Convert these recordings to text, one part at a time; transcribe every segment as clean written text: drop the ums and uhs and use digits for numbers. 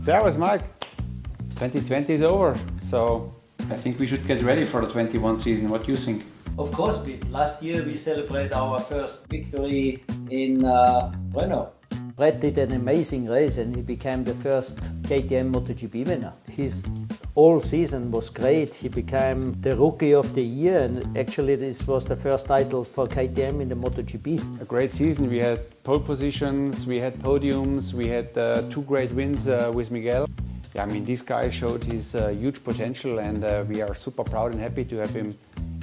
Servus, Mike. 2020 is over, so I think we should get ready for the 21 season. What do you think? Of course, Pete. Last year we celebrated our first victory in Renault. Brett did an amazing race and he became the first KTM MotoGP winner. His whole season was great. He became the Rookie of the Year, and actually this was the first title for KTM in the MotoGP. A great season. We had pole positions, we had podiums, we had 2 great wins with Miguel. Yeah, I mean, this guy showed his huge potential, and we are super proud and happy to have him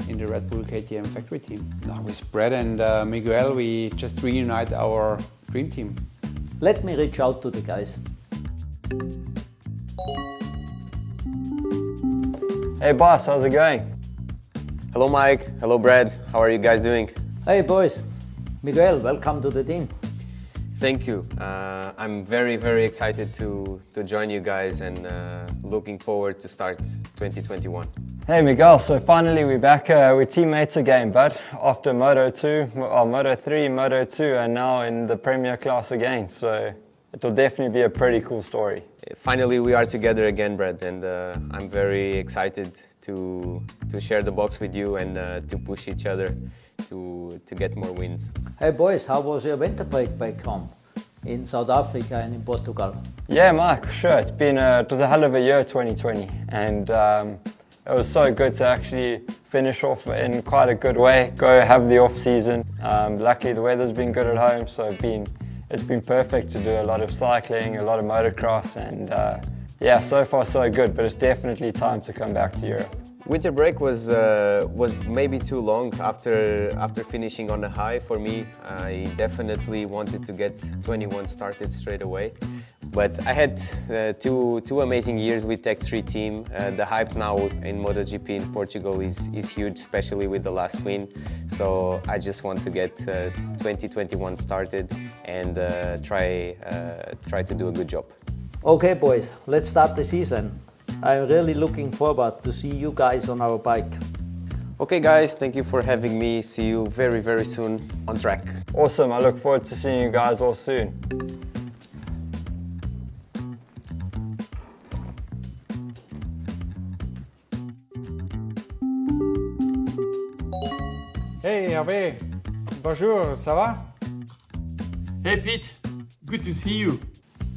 in the Red Bull KTM Factory team. Now with Brett and Miguel, we just reunite our dream team. Let me reach out to the guys. Hey boss, how's it going? Hello Mike, hello Brad, how are you guys doing? Hey boys, Miguel, welcome to the team. Thank you. I'm very excited to join you guys and looking forward to start 2021. Hey Miguel, so finally we're back, we're teammates again, bud. After Moto2, Moto3, Moto2 and now in the Premier class again, so it'll definitely be a pretty cool story. Finally we are together again, Brad, and I'm very excited to share the box with you and to push each other to get more wins. Hey boys, how was your winter break back home in South Africa and in Portugal? Yeah Mike, sure, it was a hell of a year 2020, and it was so good to actually finish off in quite a good way, go have the off season. Luckily the weather's been good at home, so it's been perfect to do a lot of cycling, a lot of motocross, and yeah, so far so good, but it's definitely time to come back to Europe. Winter break was maybe too long after finishing on a high for me. I definitely wanted to get 21 started straight away. But I had two amazing years with Tech 3 team. The hype now in MotoGP in Portugal is huge, especially with the last win. So I just want to get 2021 started and try to do a good job. Okay boys, let's start the season. I'm really looking forward to see you guys on our bike. Okay guys, thank you for having me. See you very soon on track. Awesome, I look forward to seeing you guys all soon. Hey Hervé, bonjour, ça va? Hey Pete, good to see you.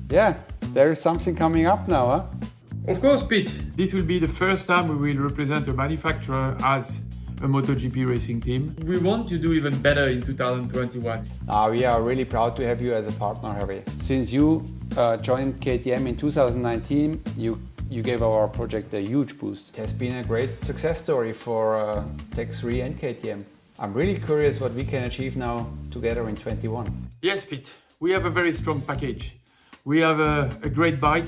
Yeah, there is something coming up now, huh? Of course, Pete, this will be the first time we will represent a manufacturer as a MotoGP racing team. We want to do even better in 2021. We are really proud to have you as a partner, Hervé. Since you joined KTM in 2019, you gave our project a huge boost. It has been a great success story for Tech 3 and KTM. I'm really curious what we can achieve now together in 21. Yes, Pete, we have a very strong package. We have a great bike.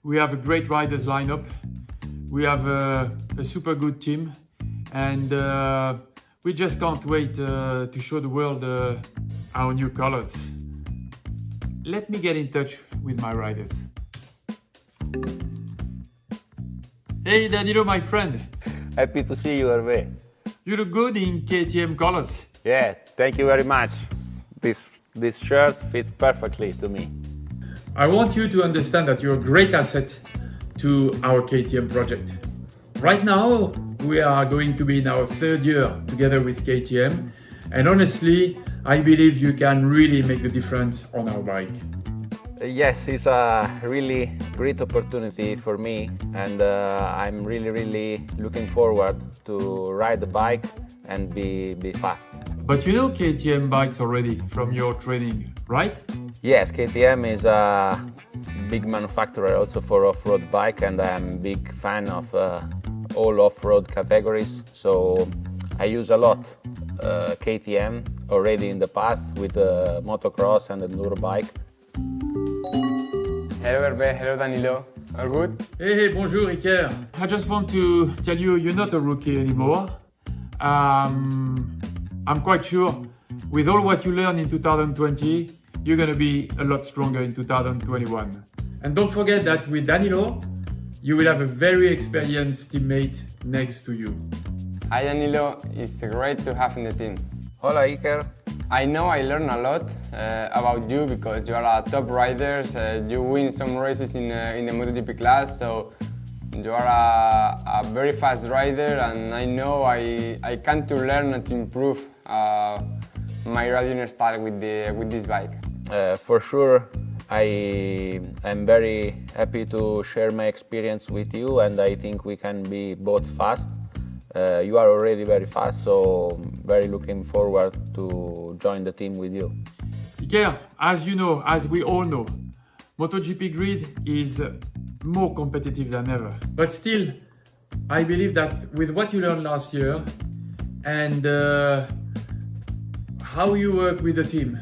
We have a great riders lineup. We have a super good team, and we just can't wait to show the world our new colors. Let me get in touch with my riders. Hey Danilo, my friend. Happy to see you, Hervé. You look good in KTM colors. Yeah, thank you very much. This shirt fits perfectly to me. I want you to understand that you're a great asset to our KTM project. Right now, we are going to be in our 3rd year together with KTM, and honestly, I believe you can really make the difference on our bike. Yes, it's a really great opportunity for me, and I'm really looking forward to ride the bike and be fast. But you know KTM bikes already from your training, right? Yes, KTM is a big manufacturer also for off-road bike, and I'm a big fan of all off-road categories, so I use a lot KTM already in the past with the motocross and enduro bike. Hello Hervé, hello Danilo, all good? Hey, bonjour Iker. I just want to tell you you're not a rookie anymore. I'm quite sure with all what you learned in 2020, you're going to be a lot stronger in 2021. And don't forget that with Danilo, you will have a very experienced teammate next to you. Hi Danilo, it's great to have in the team. Hola Iker, I know I learned a lot about you because you are a top rider. You win some races in the MotoGP class, so you are a very fast rider, and I know I can to learn and to improve my riding style with this bike. For sure, I am very happy to share my experience with you, and I think we can be both fast. You are already very fast, so very looking forward to join the team with you. Iker, as you know, as we all know, MotoGP grid is more competitive than ever. But still, I believe that with what you learned last year and how you work with the team,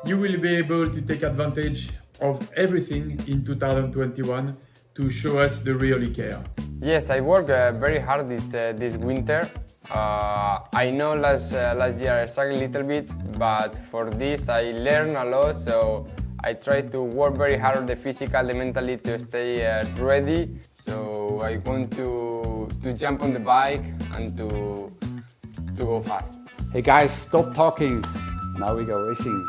you will be able to take advantage of everything in 2021 to show us the real Iker. Yes, I worked very hard this winter. I know last year I struggled a little bit, but for this I learned a lot, so I try to work very hard on the physical, the mentally to stay ready. So I want to jump on the bike and to go fast. Hey guys, stop talking. Now we go racing.